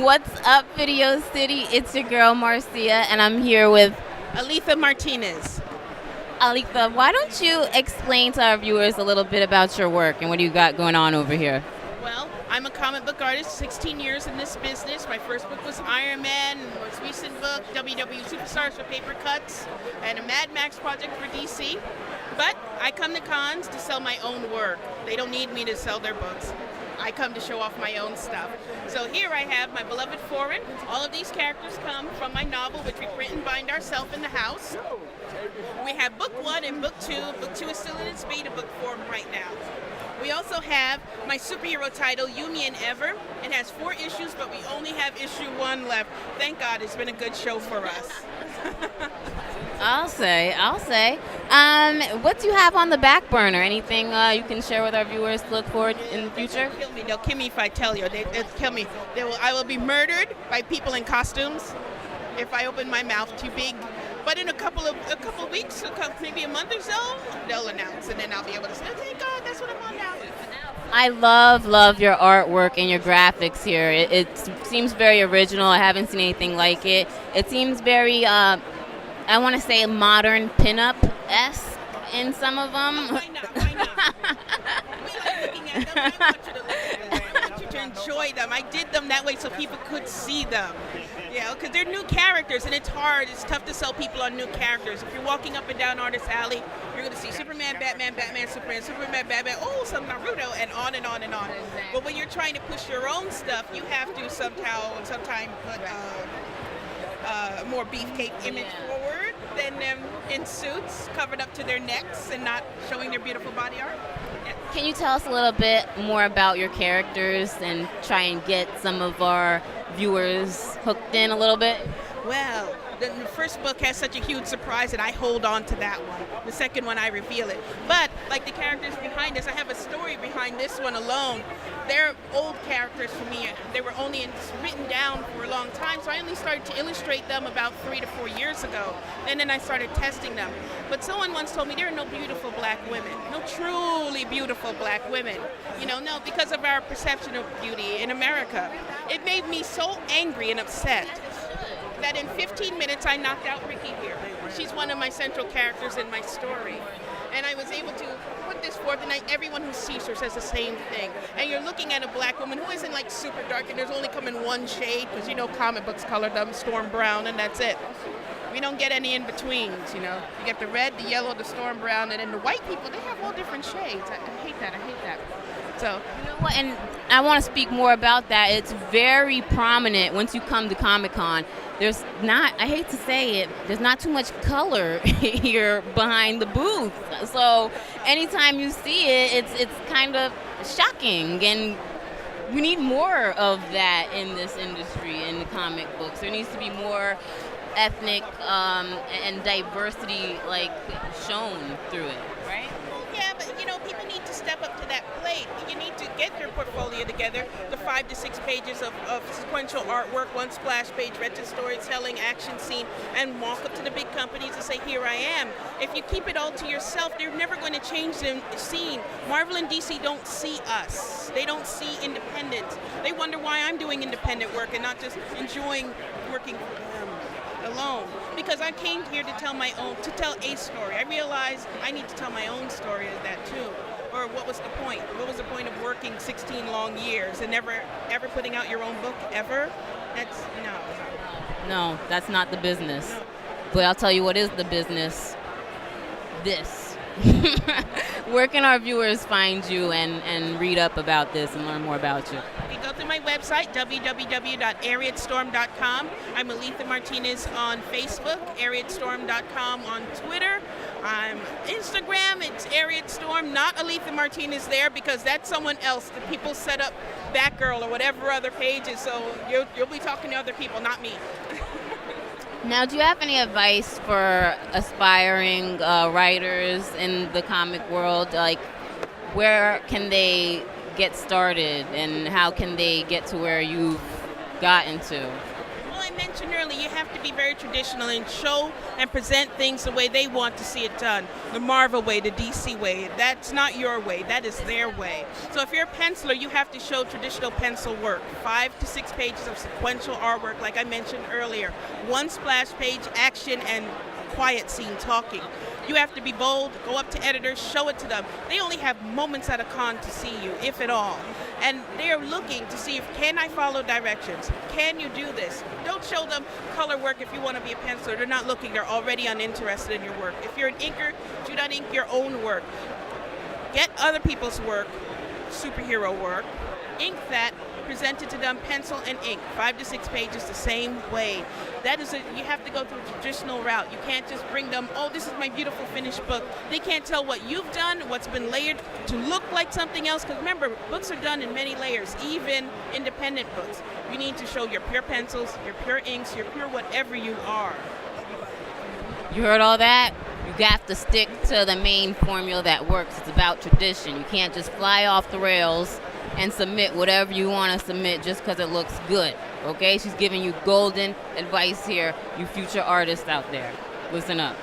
What's up, Video City? It's your girl Marcia, and I'm here with Aletha Martinez. Aletha. Why don't you explain to our viewers a little bit about your work and what you got going on over here? Well, I'm a comic book artist, 16 years in this business. My first book was Iron Man, and most recent book, WWE Superstars for Paper Cuts, and a Mad Max project for DC. But I come to cons to sell my own work. They don't need me to sell their books. I come to show off my own stuff. So here I have my beloved Foreign. All of these characters come from my novel, which we print and bind ourselves in the house. We have book 1 and book 2. Book 2 is still in its beta book form right now. We also have my superhero title, Yumi and Ever. It has 4 issues, but we only have issue 1 left. Thank God, it's been a good show for us. I'll say. What do you have on the back burner? Anything you can share with our viewers to look forward in the future? They'll kill me if I tell you. They'll kill me. I will be murdered by people in costumes if I open my mouth too big. But in a couple weeks, maybe a month or so, they'll announce, and then I'll be able to say, "Thank God, that's what I'm on now." I love your artwork and your graphics here. It seems very original. I haven't seen anything like it. It seems very, I want to say, modern pinup-esque in some of them. Why not? We like looking at them. I want you to look at them. I want you to enjoy them. I did them that way so people could see them. Yeah, because they're new characters, and it's hard. It's tough to sell people on new characters. If you're walking up and down Artist Alley, you're going to see Superman, Batman, Superman, Superman, Batman, oh, some Naruto, and on and on and on. Exactly. But when you're trying to push your own stuff, you have to sometimes put a more beefcake image forward than them in suits covered up to their necks and not showing their beautiful body art. Yeah. Can you tell us a little bit more about your characters and try and get some of our viewers hooked in a little bit? Well, the first book has such a huge surprise that I hold on to that one. The second one, I reveal it. But like the characters behind us, I have a story behind this one alone. They're old characters for me. They were only written down for a long time, so I only started to illustrate them about 3 to 4 years ago. And then I started testing them. But someone once told me there are no beautiful black women, no truly beautiful black women. No, because of our perception of beauty in America. It made me so angry and upset that in 15 minutes I knocked out Ricky here. She's one of my central characters in my story. And I was able to put this forth, and everyone who sees her says the same thing. And you're looking at a black woman who isn't like super dark, and there's only come in one shade, because comic books color them storm brown, and that's it. We don't get any in-betweens, You get the red, the yellow, the storm brown, and then the white people, they have all different shades. I hate that. So, you know what? And I want to speak more about that. It's very prominent once you come to Comic-Con. There's not, I hate to say it, there's not too much color here behind the booth. So anytime you see it, it's kind of shocking. And we need more of that in this industry, in the comic books. There needs to be more ethnic and diversity shown through it, right? Yeah, but people need to step up to that plate. You need to get your portfolio together, the 5 to 6 pages of sequential artwork, 1 splash page, retro storytelling, action scene, and walk up to the big companies and say, here I am. If you keep it all to yourself, they're never going to change the scene. Marvel and DC don't see us. They don't see independence. They wonder why I'm doing independent work and not just enjoying working for them alone, because I came here to tell a story. I realized I need to tell my own story of that too. Or what was the point? What was the point of working 16 long years and never ever putting out your own book ever? That's No, that's not the business. But I'll tell you what is the business. This. Where can our viewers find you and read up about this and learn more about you? You go to my website, www.ariadstorm.com. I'm Aletha Martinez on Facebook, ariadstorm.com on Twitter. I'm Instagram, it's ariadstorm, not Aletha Martinez there, because that's someone else. The people set up BatGirl or whatever other pages, so you'll be talking to other people, not me. Now, do you have any advice for aspiring writers in the comic world? Like, where can they get started, and how can they get to where you've gotten to? Well, mentioned earlier, you have to be very traditional and show and present things the way they want to see it done. The Marvel way, the DC way. That's not your way. That is their way. So if you're a penciler, you have to show traditional pencil work. 5 to 6 pages of sequential artwork, like I mentioned earlier. 1 splash page, action, and quiet scene talking. You have to be bold, go up to editors, show it to them. They only have moments at a con to see you, if at all. And they're looking to see if, can I follow directions? Can you do this? Don't show them color work if you want to be a penciler. They're not looking, they're already uninterested in your work. If you're an inker, do not ink your own work. Get other people's work, superhero work, ink that, present it to them, pencil and ink, 5 to 6 pages the same way. That is you have to go through a traditional route. You can't just bring them, oh, this is my beautiful finished book. They can't tell what you've done, what's been layered to look like something else, because remember, books are done in many layers, even independent books. You need to show your pure pencils, your pure inks, your pure whatever you are. You heard all that? You have to stick to the main formula that works. It's about tradition. You can't just fly off the rails and submit whatever you want to submit just because it looks good. Okay? She's giving you golden advice here, you future artists out there. Listen up.